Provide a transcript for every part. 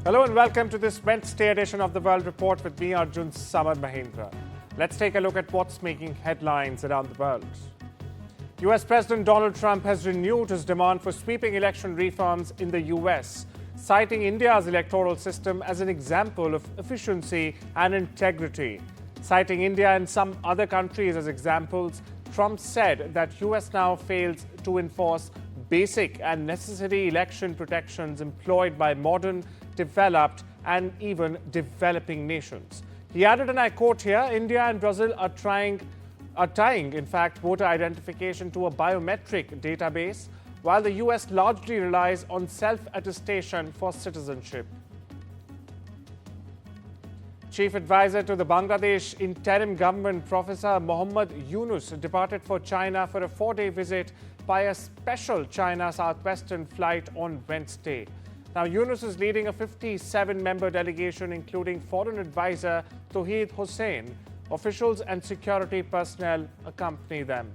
Hello and welcome to this Wednesday edition of the World Report with me, Arjun, Samar, Mahendran. Let's take a look at what's making headlines around the world. US President Donald Trump has renewed his demand for sweeping election reforms in the US, citing India's electoral system as an example of efficiency and integrity. Citing India and some other countries as examples, Trump said that US now fails to enforce basic and necessary election protections employed by modern, developed and even developing nations. He added, and I quote here, India and Brazil are tying, in fact, voter identification to a biometric database, while the US largely relies on self-attestation for citizenship. Chief advisor to the Bangladesh interim government, Professor Mohammad Yunus, departed for China for a 4-day visit by a special China Southwestern flight on Wednesday. Now, Yunus is leading a 57-member delegation, including foreign advisor Tauheed Hossain. Officials and security personnel accompany them.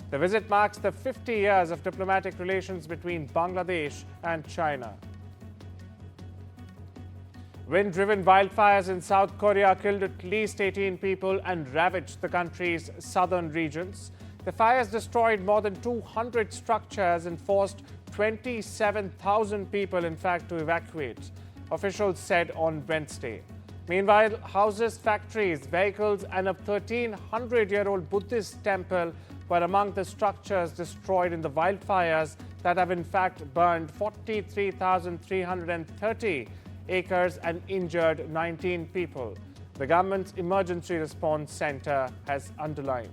The visit marks the 50 years of diplomatic relations between Bangladesh and China. Wind-driven wildfires in South Korea killed at least 18 people and ravaged the country's southern regions. The fires destroyed more than 200 structures and forced 27,000 people, in fact, to evacuate, officials said on Wednesday. Meanwhile, houses, factories, vehicles, and a 1,300-year-old Buddhist temple were among the structures destroyed in the wildfires that have, in fact, burned 43,330 acres and injured 19 people, the government's Emergency Response Center has underlined.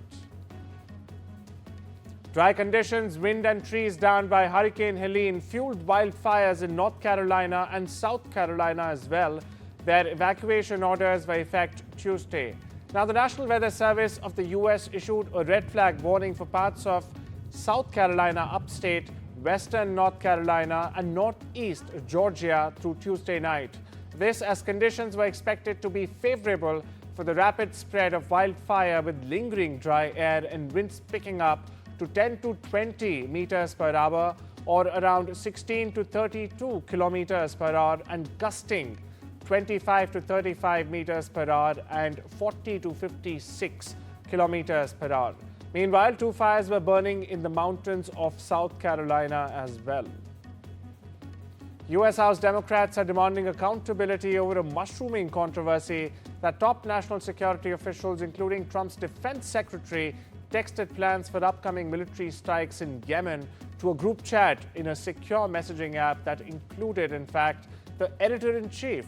Dry conditions, wind and trees down by Hurricane Helene fueled wildfires in North Carolina and South Carolina as well. Their evacuation orders were in effect Tuesday. Now, the National Weather Service of the U.S. issued a red flag warning for parts of South Carolina upstate, western North Carolina and northeast Georgia through Tuesday night. This as conditions were expected to be favorable for the rapid spread of wildfire with lingering dry air and winds picking up to 10 to 20 meters per hour or around 16 to 32 kilometers per hour and gusting 25 to 35 meters per hour and 40 to 56 kilometers per hour. Meanwhile, 2 fires were burning in the mountains of South Carolina as well. U.S. House Democrats are demanding accountability over a mushrooming controversy that top national security officials, including Trump's defense secretary, texted plans for upcoming military strikes in Yemen to a group chat in a secure messaging app that included, in fact, the editor-in-chief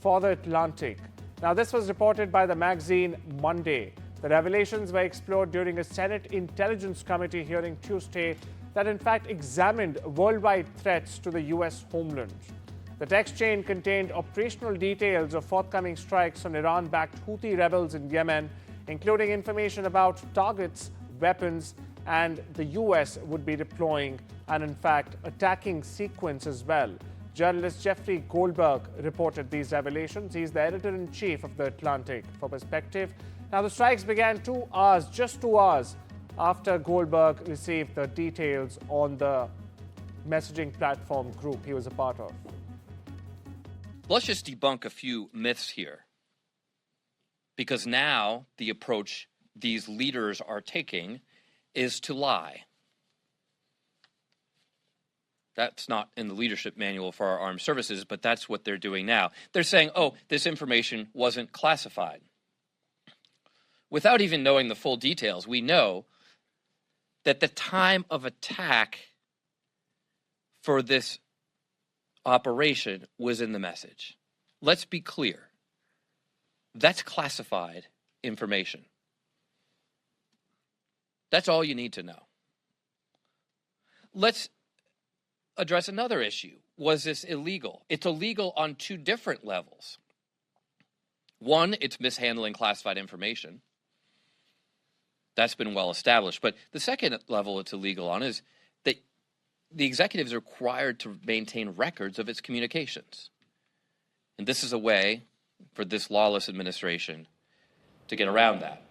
for The Atlantic. Now, this was reported by the magazine Monday. The revelations were explored during a Senate Intelligence Committee hearing Tuesday that, in fact, examined worldwide threats to the U.S. homeland. The text chain contained operational details of forthcoming strikes on Iran-backed Houthi rebels in Yemen, including information about targets, weapons, and the U.S. would be deploying and, in fact, attacking sequence as well. Journalist Jeffrey Goldberg reported these revelations. He's the editor-in-chief of The Atlantic. For perspective, now the strikes began just 2 hours after Goldberg received the details on the messaging platform group he was a part of. Let's just debunk a few myths here, because now the approach these leaders are taking is to lie. That's not in the leadership manual for our armed services, but that's what they're doing now. They're saying, oh, this information wasn't classified. Without even knowing the full details, we know that the time of attack for this operation was in the message. Let's be clear. That's classified information. That's all you need to know. Let's address another issue. Was this illegal? It's illegal on 2 different levels. One, it's mishandling classified information. That's been well established. But the second level it's illegal on is that the executive is required to maintain records of its communications. And this is a way for this lawless administration to get around that.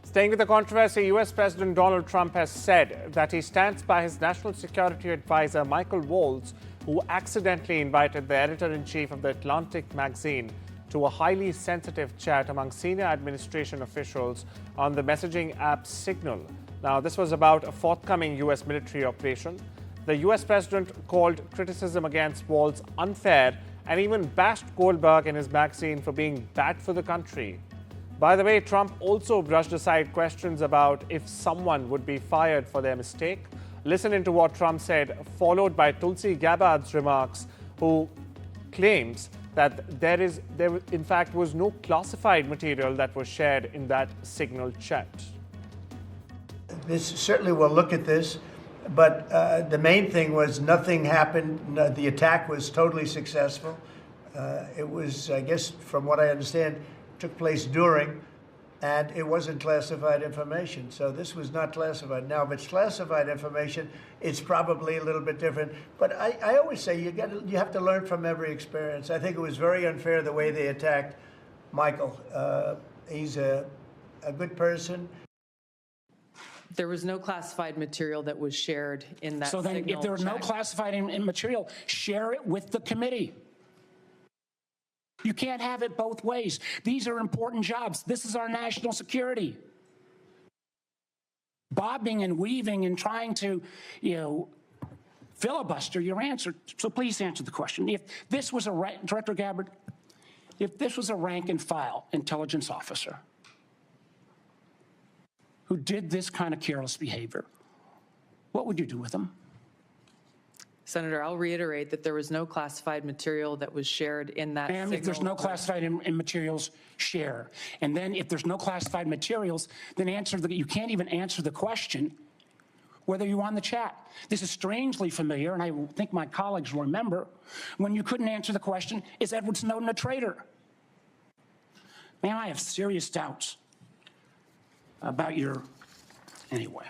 Staying with the controversy, US President Donald Trump has said that he stands by his national security advisor, Michael Waltz, who accidentally invited the editor-in-chief of the Atlantic magazine to a highly sensitive chat among senior administration officials on the messaging app Signal. Now, this was about a forthcoming U.S. military operation. The U.S. president called criticism against Walz unfair and even bashed Goldberg and his magazine for being bad for the country. By the way, Trump also brushed aside questions about if someone would be fired for their mistake. Listen into what Trump said, followed by Tulsi Gabbard's remarks, who claims that there in fact was no classified material that was shared in that Signal chat. This certainly will look at this, but the main thing was nothing happened. The attack was totally successful. It was, I guess, from what I understand, took place during, and it wasn't classified information. So this was not classified. Now, if it's classified information, it's probably a little bit different. But I always say you have to learn from every experience. I think it was very unfair the way they attacked Michael. He's a good person. There was no classified material that was shared in that. So then, if there was no chat. classified material, share it with the committee. You can't have it both ways. These are important jobs. This is our national security. Bobbing and weaving and trying to, filibuster your answer. So please answer the question. If this was Director Gabbard, if this was a rank and file intelligence officer who did this kind of careless behavior, what would you do with them? Senator, I'll reiterate that there was no classified material that was shared in that. Ma'am, if there's no classified materials, share. And then if there's no classified materials, then you can't even answer the question whether you're on the chat. This is strangely familiar, and I think my colleagues will remember, when you couldn't answer the question, is Edward Snowden a traitor? Ma'am, I have serious doubts about anyway.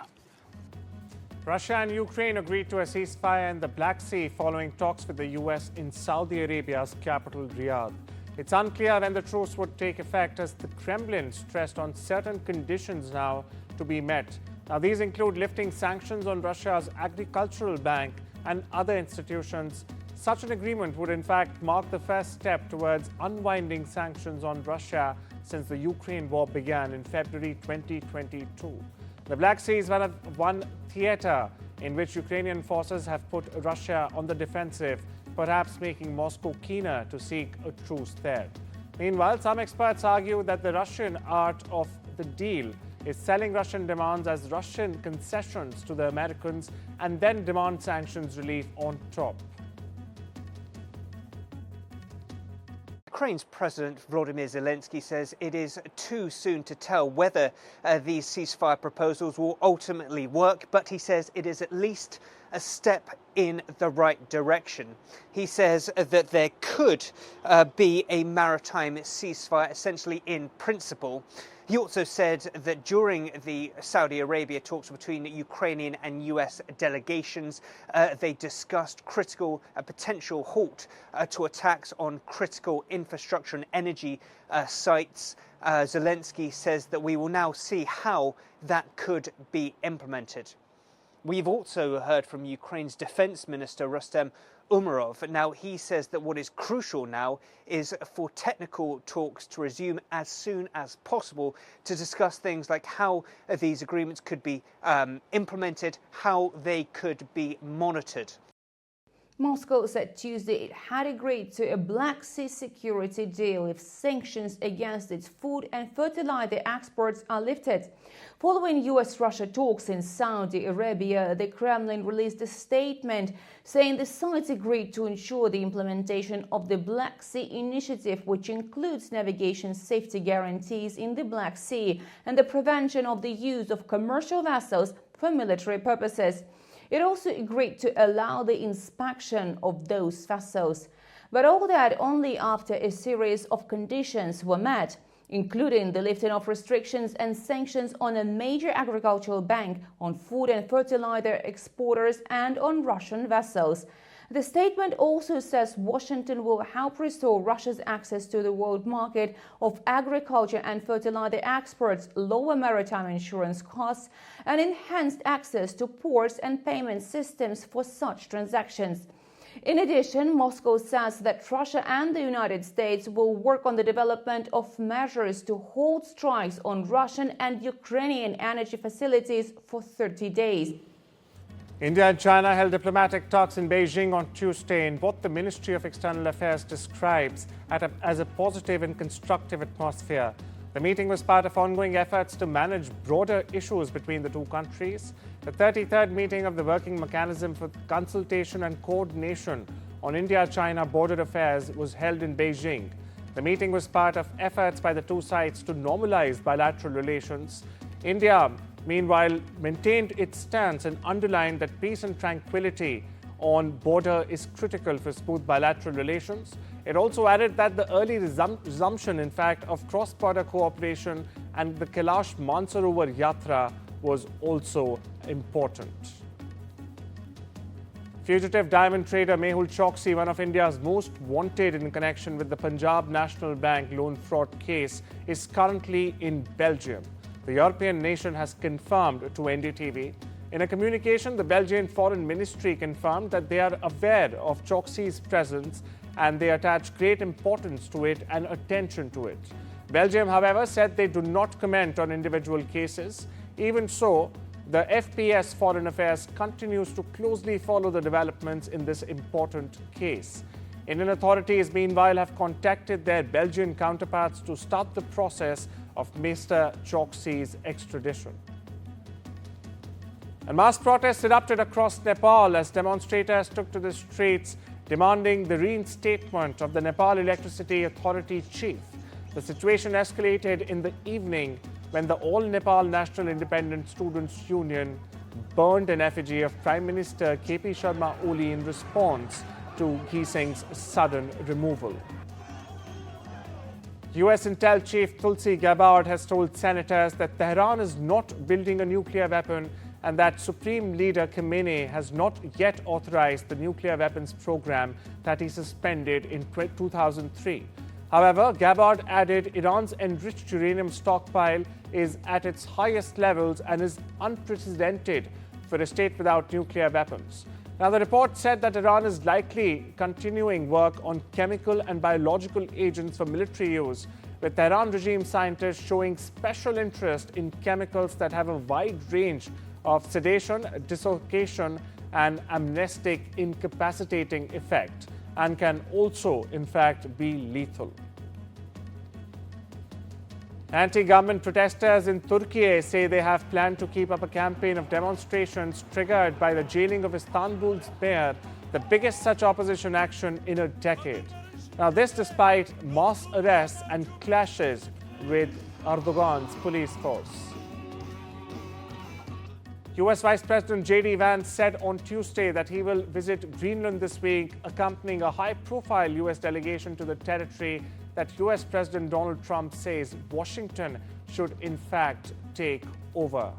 Russia and Ukraine agreed to a ceasefire in the Black Sea following talks with the U.S. in Saudi Arabia's capital, Riyadh. It's unclear when the truce would take effect, as the Kremlin stressed on certain conditions now to be met. Now, these include lifting sanctions on Russia's agricultural bank and other institutions. Such an agreement would in fact mark the first step towards unwinding sanctions on Russia since the Ukraine war began in February 2022. The Black Sea is one theater in which Ukrainian forces have put Russia on the defensive, perhaps making Moscow keener to seek a truce there. Meanwhile, some experts argue that the Russian art of the deal is selling Russian demands as Russian concessions to the Americans and then demand sanctions relief on top. Ukraine's President Volodymyr Zelensky says it is too soon to tell whether these ceasefire proposals will ultimately work, but he says it is at least a step in the right direction. He says that there could be a maritime ceasefire, essentially in principle. He also said that during the Saudi Arabia talks between Ukrainian and US delegations, they discussed a potential halt to attacks on critical infrastructure and energy sites. Zelensky says that we will now see how that could be implemented. We've also heard from Ukraine's Defense Minister, Rustem Umerov. Now, he says that what is crucial now is for technical talks to resume as soon as possible to discuss things like how these agreements could be implemented, how they could be monitored. Moscow said Tuesday it had agreed to a Black Sea security deal if sanctions against its food and fertilizer exports are lifted. Following US-Russia talks in Saudi Arabia, the Kremlin released a statement saying the sides agreed to ensure the implementation of the Black Sea Initiative, which includes navigation safety guarantees in the Black Sea and the prevention of the use of commercial vessels for military purposes. It also agreed to allow the inspection of those vessels. But all that only after a series of conditions were met, including the lifting of restrictions and sanctions on a major agricultural bank, on food and fertilizer exporters, and on Russian vessels. The statement also says Washington will help restore Russia's access to the world market of agriculture and fertilizer exports, lower maritime insurance costs, and enhanced access to ports and payment systems for such transactions. In addition, Moscow says that Russia and the United States will work on the development of measures to hold strikes on Russian and Ukrainian energy facilities for 30 days. India and China held diplomatic talks in Beijing on Tuesday in what the Ministry of External Affairs describes as a positive and constructive atmosphere. The meeting was part of ongoing efforts to manage broader issues between the two countries. The 33rd meeting of the Working Mechanism for Consultation and Coordination on India-China Border Affairs was held in Beijing. The meeting was part of efforts by the two sides to normalize bilateral relations. India, meanwhile, maintained its stance and underlined that peace and tranquility on border is critical for smooth bilateral relations. It also added that the early resumption, in fact, of cross-border cooperation and the Kailash Mansarovar Yatra was also important. Fugitive diamond trader Mehul Choksi, one of India's most wanted in connection with the Punjab National Bank loan fraud case, is currently in Belgium. The European nation has confirmed to NDTV. In a communication, the Belgian Foreign Ministry confirmed that they are aware of Choksi's presence and they attach great importance to it and attention to it. Belgium, however, said they do not comment on individual cases. Even so, the FPS Foreign Affairs continues to closely follow the developments in this important case. Indian authorities, meanwhile, have contacted their Belgian counterparts to start the process of Mr. Choksi's extradition. And mass protests erupted across Nepal as demonstrators took to the streets demanding the reinstatement of the Nepal Electricity Authority chief. The situation escalated in the evening when the All Nepal National Independent Students Union burned an effigy of Prime Minister KP Sharma Oli in response to Ghee Singh's sudden removal. US Intel Chief Tulsi Gabbard has told senators that Tehran is not building a nuclear weapon and that Supreme Leader Khamenei has not yet authorized the nuclear weapons program that he suspended in 2003. However, Gabbard added Iran's enriched uranium stockpile is at its highest levels and is unprecedented for a state without nuclear weapons. Now, the report said that Iran is likely continuing work on chemical and biological agents for military use, with Tehran regime scientists showing special interest in chemicals that have a wide range of sedation, dislocation, and amnestic incapacitating effect, and can also, in fact, be lethal. Anti-government protesters in Turkey say they have planned to keep up a campaign of demonstrations triggered by the jailing of Istanbul's mayor, the biggest such opposition action in a decade. Now, this despite mass arrests and clashes with Erdogan's police force. US Vice President J.D. Vance said on Tuesday that he will visit Greenland this week, accompanying a high-profile US delegation to the territory that US President Donald Trump says Washington should in fact take over.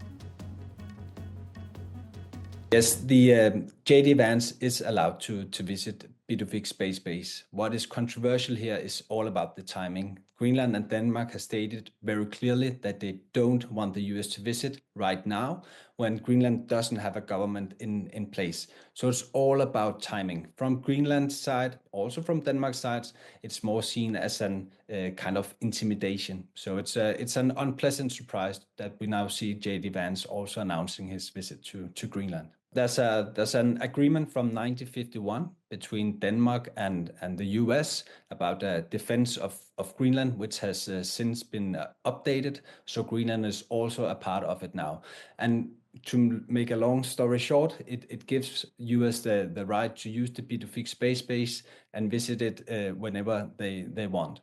Yes, the J.D. Vance is allowed to visit Biduvik Space Base. What is controversial here is all about the timing. Greenland and Denmark have stated very clearly that they don't want the US to visit right now when Greenland doesn't have a government in place. So it's all about timing. From Greenland's side, also from Denmark's side, it's more seen as an kind of intimidation. So it's an unpleasant surprise that we now see J.D. Vance also announcing his visit to Greenland. There's an agreement from 1951 between Denmark and the US about defense of Greenland, which has since been updated. So Greenland is also a part of it now. And to make a long story short, it gives US the right to use the Biduvik Space Base and visit it whenever they want.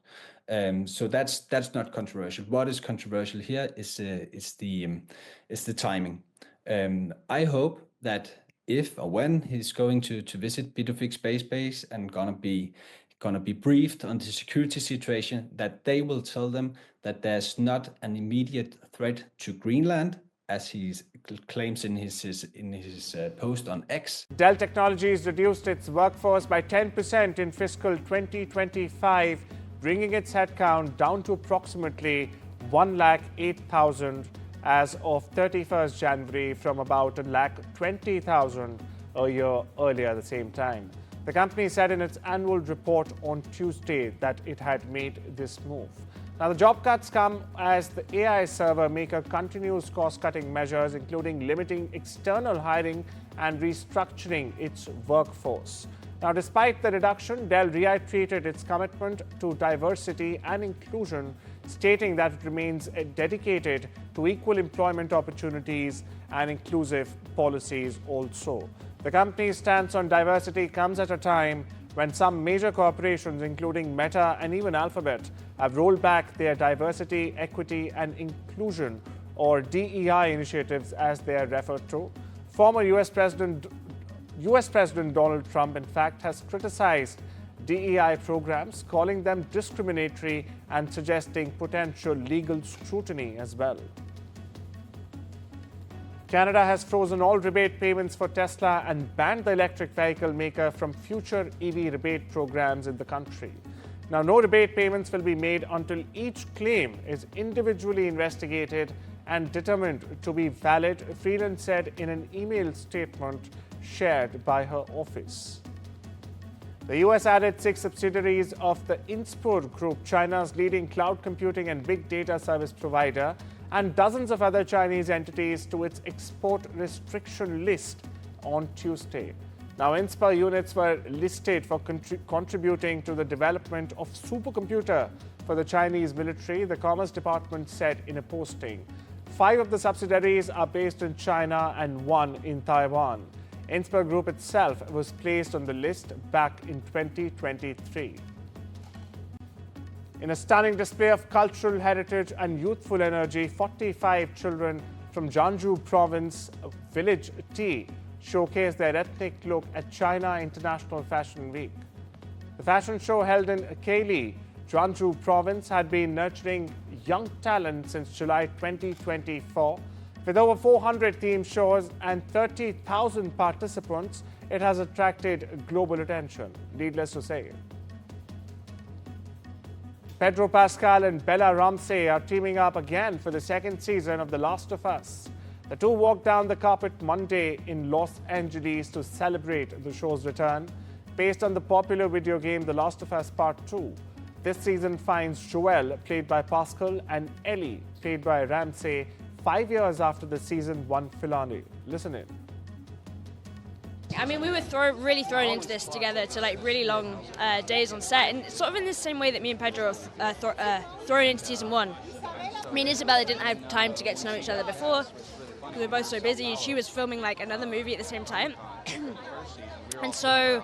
So that's not controversial. What is controversial here is the timing. I hope that if or when he's going to visit Biduvik Space Base and gonna be briefed on the security situation, that they will tell them that there's not an immediate threat to Greenland, as he claims in his post on X. Dell Technologies reduced its workforce by 10% in fiscal 2025, bringing its headcount down to approximately 108,000 as of 31st January from about 120,000 a year earlier at the same time. The company said in its annual report on Tuesday that it had made this move. Now, the job cuts come as the AI server maker continues cost-cutting measures, including limiting external hiring and restructuring its workforce. Now, despite the reduction, Dell reiterated its commitment to diversity and inclusion, stating that it remains dedicated to equal employment opportunities and inclusive policies also. The company's stance on diversity comes at a time when some major corporations, including Meta and even Alphabet, have rolled back their diversity, equity, and inclusion, or DEI initiatives as they are referred to. Former US President Donald Trump, in fact, has criticized DEI programs, calling them discriminatory and suggesting potential legal scrutiny as well. Canada has frozen all rebate payments for Tesla and banned the electric vehicle maker from future EV rebate programs in the country. Now, no rebate payments will be made until each claim is individually investigated and determined to be valid, Freeland said in an email statement shared by her office. The US added 6 subsidiaries of the Inspur Group, China's leading cloud computing and big data service provider, and dozens of other Chinese entities to its export restriction list on Tuesday. Now, Inspur units were listed for contributing to the development of supercomputer for the Chinese military, the Commerce Department said in a posting. 5 of the subsidiaries are based in China and 1 in Taiwan. Inspur Group itself was placed on the list back in 2023. In a stunning display of cultural heritage and youthful energy, 45 children from Jiangsu province village T showcased their ethnic look at China International Fashion Week. The fashion show held in Keili, Jiangsu province, had been nurturing young talent since July 2024. With over 400 theme shows and 30,000 participants, it has attracted global attention, needless to say. Pedro Pascal and Bella Ramsey are teaming up again for the second season of The Last of Us. The two walked down the carpet Monday in Los Angeles to celebrate the show's return. Based on the popular video game The Last of Us Part 2, this season finds Joel, played by Pascal, and Ellie, played by Ramsey, 5 years after the season 1 finale. Listen in. I mean, we were really thrown into this together to like really long days on set, and sort of in the same way that me and Pedro were thrown into season 1. Me and Isabella didn't have time to get to know each other before because we were both so busy. She was filming like another movie at the same time, and so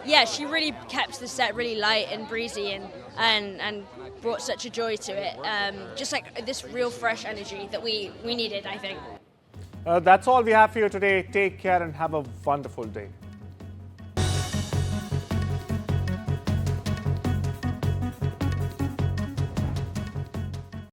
yeah, she really kept the set really light and breezy and brought such a joy to it. Just like this real fresh energy that we needed, I think. That's all we have for you today. Take care and have a wonderful day.